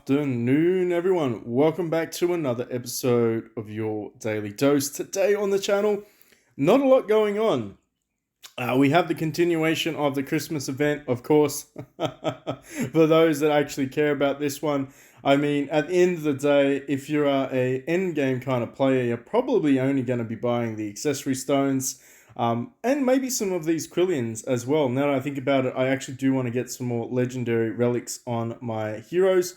afternoon, everyone. Welcome back to another episode of your Daily Dose. Today on the channel, not a lot going on. We have the continuation of the Christmas event, of course, for those that actually care about this one. I mean, at the end of the day, if you're a endgame kind of player, you're probably only going to be buying the accessory stones, and maybe some of these Quillians as well. Now that I think about it, I actually do want to get some more legendary relics on my heroes.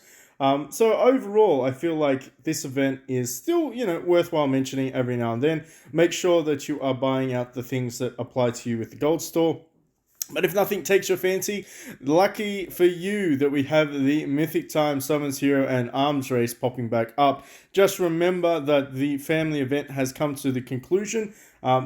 So overall, I feel like this event is still, worthwhile mentioning every now and then. Make sure that you are buying out the things that apply to you with the gold store. But if nothing takes your fancy, lucky for you that we have the Mythic Summons hero and Arms Race popping back up. Just remember that the family event has come to the conclusion.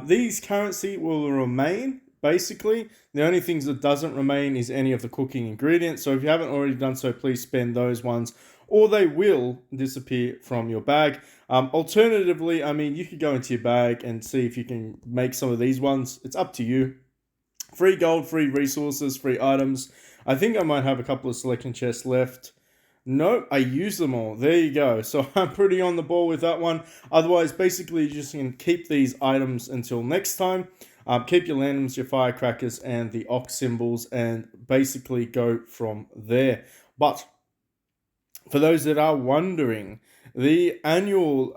These currency will remain, basically. The only things that doesn't remain is any of the cooking ingredients. So if you haven't already done so, please spend those ones, or they will disappear from your bag. Alternatively, I mean, you could go into your bag and see if you can make some of these ones. It's up to you. Free gold, free resources, free items. I think I might have a couple of selection chests left. No, I use them all. There you go. So I'm pretty on the ball with that one. Otherwise, basically, you just can keep these items until next time. Keep your lanterns, your firecrackers, and the ox symbols, and basically go from there. But for those that are wondering, the annual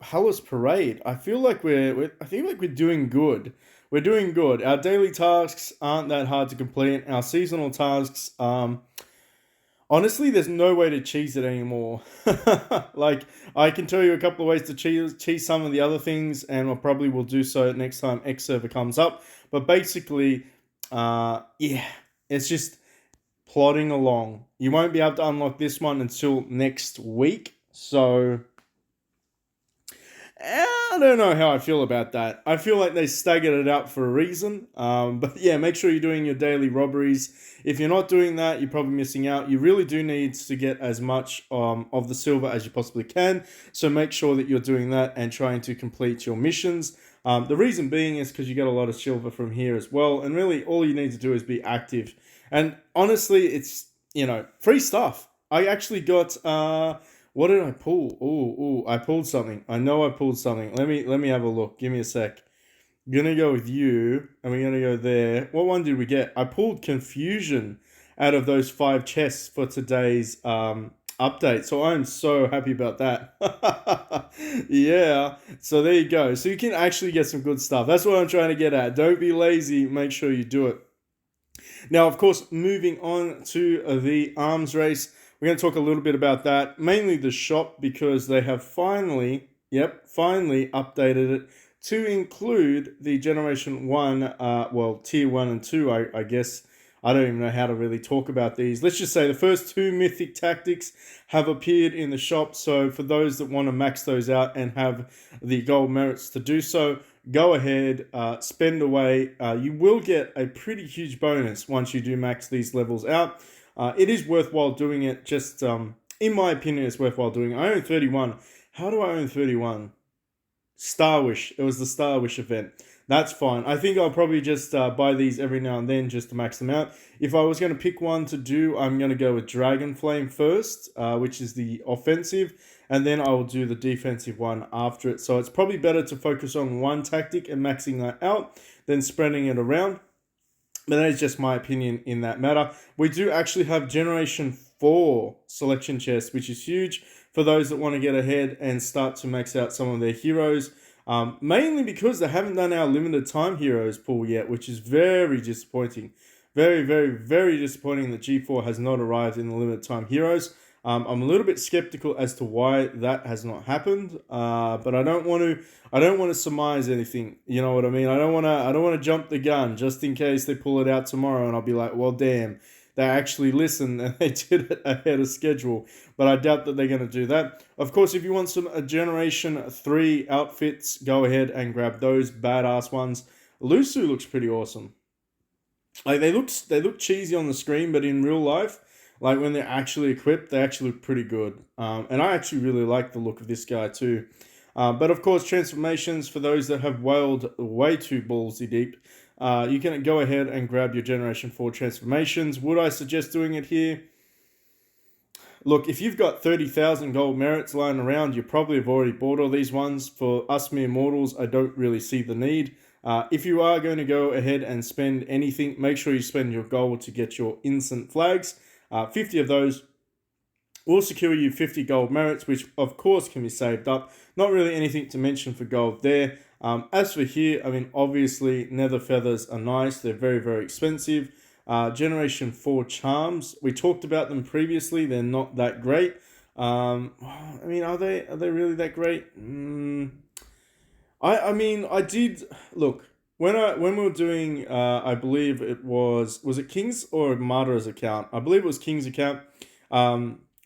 Palace Parade, I feel like we're doing good. We're doing good. Our daily tasks aren't that hard to complete. Our seasonal tasks, honestly, there's no way to cheese it anymore. Like, I can tell you a couple of ways to cheese some of the other things, and I probably will do so next time X server comes up. But basically, yeah, it's just plodding along. You won't be able to unlock this one until next week. So I don't know how I feel about that. I feel like they staggered it out for a reason. But yeah, make sure you're doing your daily robberies. If you're not doing that, you're probably missing out. You really do need to get as much of the silver as you possibly can. So make sure that you're doing that and trying to complete your missions. The reason being is because you get a lot of silver from here as well. And really, all you need to do is be active. And honestly, it's, free stuff. I actually got... what did I pull? I pulled something. I know I pulled something. Let me have a look. Give me a sec. I'm gonna go with you, and we're gonna go there. What one did we get? I pulled Confusion out of those 5 chests for today's update. So I'm so happy about that. Yeah. So there you go. So you can actually get some good stuff. That's what I'm trying to get at. Don't be lazy. Make sure you do it. Now, of course, moving on to the arms race. We're going to talk a little bit about that, mainly the shop, because they have finally updated it to include the Generation 1, Tier 1 and 2, I guess. I don't even know how to really talk about these. Let's just say the first 2 Mythic Tactics have appeared in the shop, so for those that want to max those out and have the gold merits to do so, go ahead, spend away. You will get a pretty huge bonus once you do max these levels out. It is worthwhile doing it. Just, in my opinion, it's worthwhile doing it. I own 31. How do I own 31? Star Wish. It was the Star Wish event. That's fine. I think I'll probably just buy these every now and then just to max them out. If I was going to pick one to do, I'm going to go with Dragon Flame first, which is the offensive, and then I will do the defensive one after it. So it's probably better to focus on one tactic and maxing that out than spreading it around. But that is just my opinion in that matter. We do actually have Generation 4 selection chests, which is huge for those that want to get ahead and start to max out some of their heroes. Mainly because they haven't done our limited time heroes pool yet, which is very disappointing. Very, very, very disappointing that G4 has not arrived in the limited time heroes. I'm a little bit skeptical as to why that has not happened, but I don't want to surmise anything. You know what I mean? I don't want to jump the gun just in case they pull it out tomorrow, and I'll be like, well, damn, they actually listened and they did it ahead of schedule. But I doubt that they're going to do that. Of course, if you want some Generation 3 outfits, go ahead and grab those badass ones. Lusu looks pretty awesome. Like they look cheesy on the screen, but in real life, like when they're actually equipped, they actually look pretty good. And I actually really like the look of this guy too. But of course, transformations, for those that have whaled way too ballsy deep, you can go ahead and grab your Generation 4 transformations. Would I suggest doing it here? look, if you've got 30,000 gold merits lying around, you probably have already bought all these ones. For us mere mortals, I don't really see the need. If you are going to go ahead and spend anything, make sure you spend your gold to get your instant flags. 50 of those will secure you 50 gold merits, which of course can be saved up. Not really anything to mention for gold there. As for here, I mean, obviously nether feathers are nice. They're very, very expensive. Generation 4 charms, we talked about them previously. They're not that great. I mean, are they really that great? I mean, I did look when we were doing. I believe it was it King's or Martyr's account. I believe it was King's account.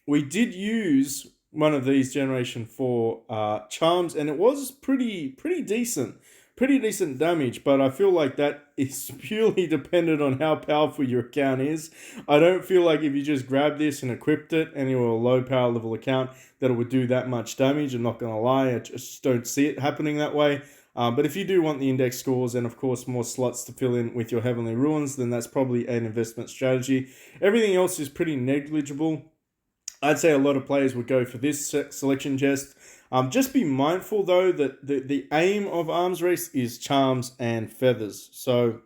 We did use one of these Generation 4 charms, and it was pretty decent. Pretty decent damage, but I feel like that is purely dependent on how powerful your account is. I don't feel like if you just grabbed this and equipped it and you were a low power level account that it would do that much damage. I'm not going to lie, I just don't see it happening that way. But if you do want the index scores and of course more slots to fill in with your Heavenly Ruins, then that's probably an investment strategy. Everything else is pretty negligible. I'd say a lot of players would go for this selection chest. Just be mindful, though, that the aim of Arms Race is charms and feathers. So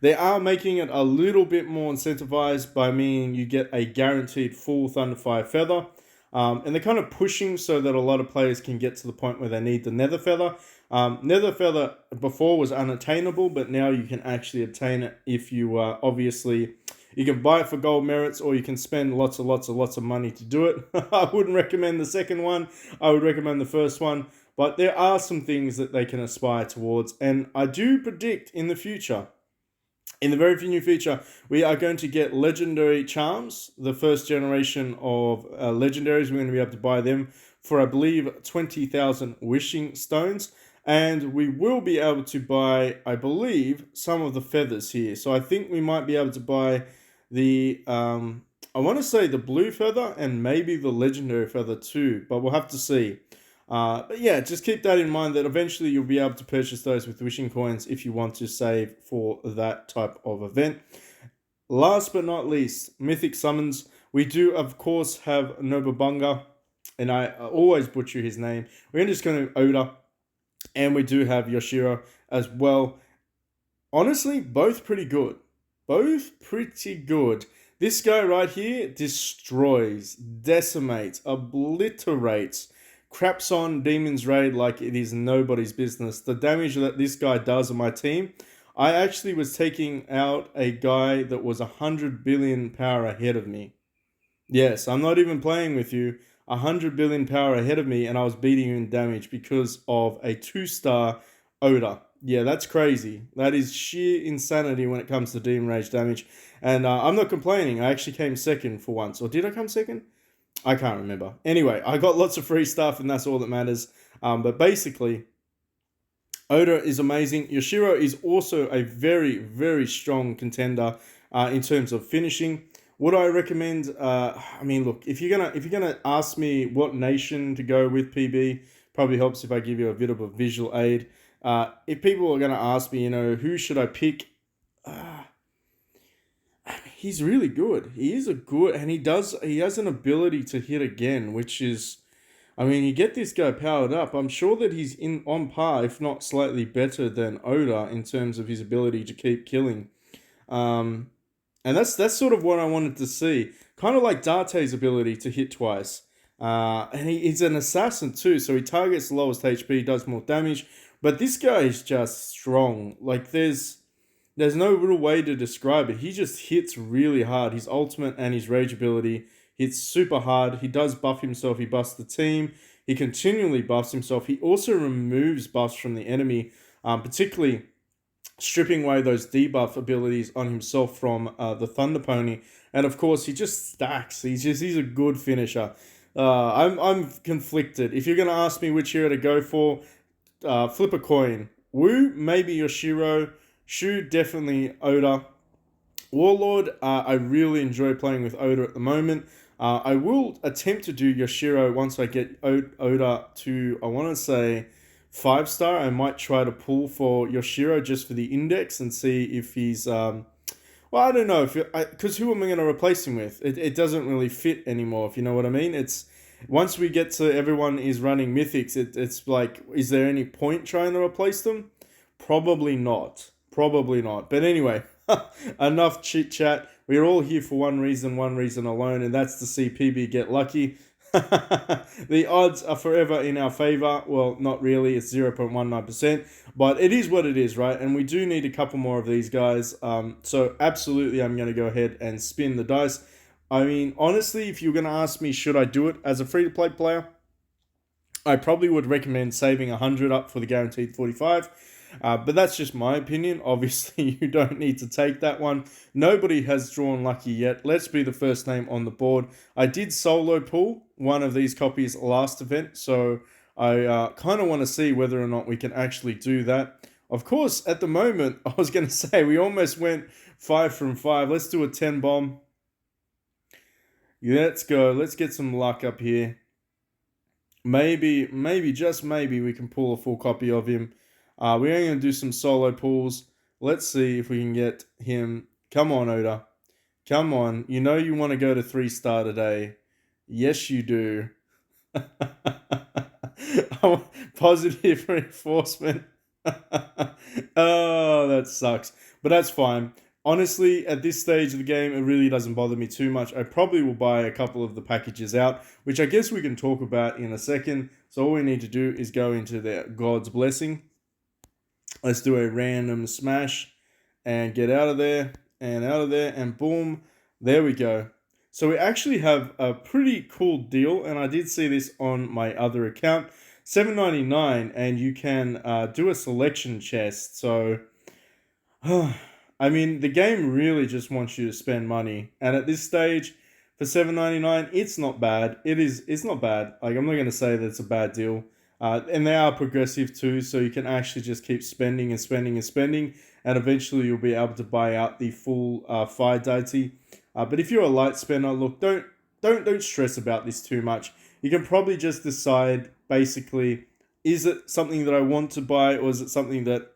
they are making it a little bit more incentivized by meaning you get a guaranteed full Thunderfire feather. And they're kind of pushing so that a lot of players can get to the point where they need the Nether Feather. Nether Feather before was unattainable, but now you can actually obtain it if you obviously... You can buy it for gold merits, or you can spend lots of money to do it. I wouldn't recommend the second one. I would recommend the first one. But there are some things that they can aspire towards. And I do predict in the future, in the very near future, we are going to get legendary charms. The first generation of legendaries, we're going to be able to buy them for, I believe, 20,000 wishing stones. And we will be able to buy, I believe, some of the feathers here. So I think we might be able to buy the, I want to say the blue feather and maybe the legendary feather too, but we'll have to see. But yeah, just keep that in mind that eventually you'll be able to purchase those with wishing coins if you want to save for that type of event. Last but not least, Mythic Summons. We do, of course, have Nobabunga, and I always butcher his name. We're just going to Oda, and we do have Yoshiro as well. Honestly, both pretty good. Both pretty good. This guy right here destroys, decimates, obliterates, craps on Demon's Raid like it is nobody's business. The damage that this guy does on my team, I actually was taking out a guy that was 100 billion power ahead of me. Yes, I'm not even playing with you. 100 billion power ahead of me, and I was beating you in damage because of a 2-star Oda. Yeah, that's crazy. That is sheer insanity when it comes to Demon Rage damage. And I'm not complaining. I actually came second for once. Or did I come second? I can't remember. Anyway, I got lots of free stuff, and that's all that matters. But basically, Oda is amazing. Yoshiro is also a very, very strong contender in terms of finishing. Would I recommend? I mean, look, if you're gonna ask me what nation to go with, PB, probably helps if I give you a bit of a visual aid. If people are gonna ask me, who should I pick? He's really good. He is and he has an ability to hit again, which is, I mean, you get this guy powered up. I'm sure that he's on par, if not slightly better than Oda in terms of his ability to keep killing. And that's sort of what I wanted to see. Kind of like Darte's ability to hit twice. And he's an assassin too, so he targets the lowest HP, does more damage. But this guy is just strong. Like, there's no real way to describe it. He just hits really hard. His ultimate and his rage ability hits super hard. He does buff himself. He buffs the team. He continually buffs himself. He also removes buffs from the enemy, particularly stripping away those debuff abilities on himself from the Thunder Pony. And of course, he just stacks. He's a good finisher. I'm conflicted. If you're going to ask me which hero to go for, flip a coin. Wu, maybe Yoshiro. Shu, definitely Oda. Warlord, I really enjoy playing with Oda at the moment. I will attempt to do Yoshiro once I get Oda to, I want to say, 5-star. I might try to pull for Yoshiro just for the index and see if he's... Well, I don't know if because who am I going to replace him with? It doesn't really fit anymore. If you know what I mean. It's once we get to everyone is running mythics. It's like, is there any point trying to replace them? Probably not. Probably not. But anyway, enough chit chat. We're all here for one reason alone, and that's to see PB get lucky. The odds are forever in our favor. Well, not really. It's 0.19%, but it is what it is, right? And we do need a couple more of these guys. So absolutely, I'm going to go ahead and spin the dice. I mean, honestly, if you're going to ask me, should I do it as a free-to-play player? I probably would recommend saving 100 up for the guaranteed 45. But that's just my opinion. Obviously, you don't need to take that one. Nobody has drawn lucky yet. Let's be the first name on the board. I did solo pull one of these copies last event, so I kind of want to see whether or not we can actually do that. Of course, at the moment, I was going to say we almost went 5 from 5. Let's do a 10 bomb. Let's go. Let's get some luck up here. Maybe, just maybe, we can pull a full copy of him. We're only going to do some solo pulls. Let's see if we can get him. Come on, Oda. Come on. You know you want to go to 3-star today. Yes, you do. Positive reinforcement. Oh, that sucks. But that's fine. Honestly, at this stage of the game, it really doesn't bother me too much. I probably will buy a couple of the packages out, which I guess we can talk about in a second. So all we need to do is go into the God's Blessing. Let's do a random smash and get out of there and boom, there we go. So we actually have a pretty cool deal, and I did see this on my other account. $7.99, and you can do a selection chest. So, I mean, the game really just wants you to spend money, and at this stage, for $7.99, it's not bad. It's not bad. Like, I'm not going to say that it's a bad deal. And they are progressive too, so you can actually just keep spending and spending and spending, and eventually you'll be able to buy out the full fire deity. But if you're a light spender, look, don't stress about this too much. You can probably just decide basically, is it something that I want to buy, or is it something that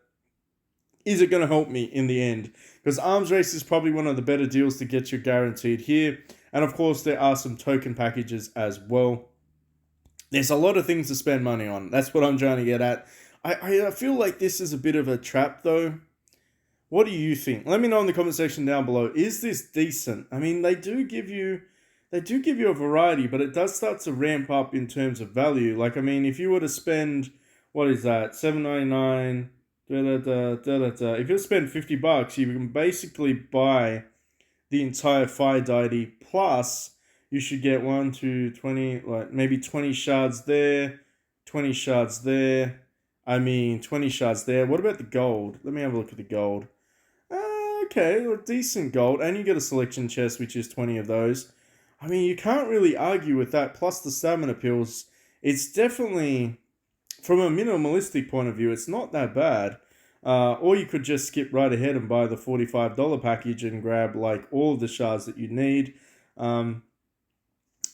is it going to help me in the end? Because Arms Race is probably one of the better deals to get you guaranteed here, and of course there are some token packages as well. There's a lot of things to spend money on. That's what I'm trying to get at. I feel like this is a bit of a trap, though. What do you think? Let me know in the comment section down below. Is this decent? I mean, they do give you a variety, but it does start to ramp up in terms of value. Like, I mean, if you were to spend, what is that, $7.99, if you spend $50, you can basically buy the entire fire deity plus. You should get 1, 2, 20, like maybe 20 shards there, 20 shards there. I mean, 20 shards there. What about the gold? Let me have a look at the gold. Okay, well, decent gold. And you get a selection chest, which is 20 of those. I mean, you can't really argue with that. Plus the stamina pills. It's definitely, from a minimalistic point of view, it's not that bad. Or you could just skip right ahead and buy the $45 package and grab like all of the shards that you need.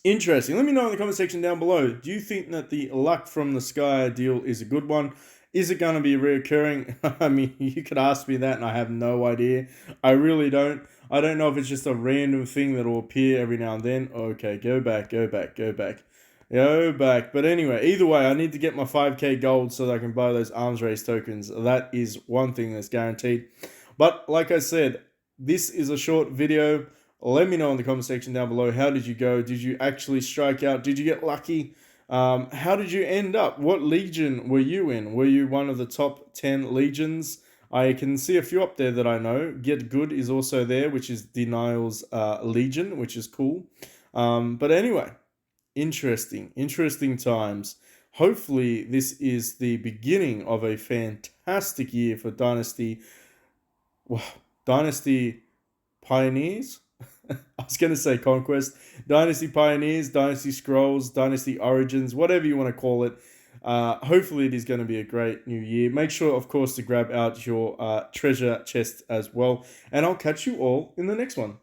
Interesting. Let me know in the comment section down below. Do you think that the Luck from the Sky deal is a good one? Is it going to be reoccurring? I mean, you could ask me that and I have no idea. I really don't. I don't know if it's just a random thing that will appear every now and then. Okay, go back. But anyway, either way, I need to get my 5k gold so that I can buy those Arms Race tokens. That is one thing that's guaranteed. But like I said, this is a short video. Let me know in the comment section down below. How did you go? Did you actually strike out? Did you get lucky? How did you end up? What legion were you in? Were you one of the top 10 legions? I can see a few up there that I know. Get Good is also there, which is Denial's legion, which is cool. But anyway, interesting times. Hopefully this is the beginning of a fantastic year for Dynasty. Wow, Dynasty Pioneers? I was going to say Conquest. Dynasty Pioneers, Dynasty Scrolls, Dynasty Origins, whatever you want to call it. Hopefully it is going to be a great new year. Make sure, of course, to grab out your treasure chest as well. And I'll catch you all in the next one.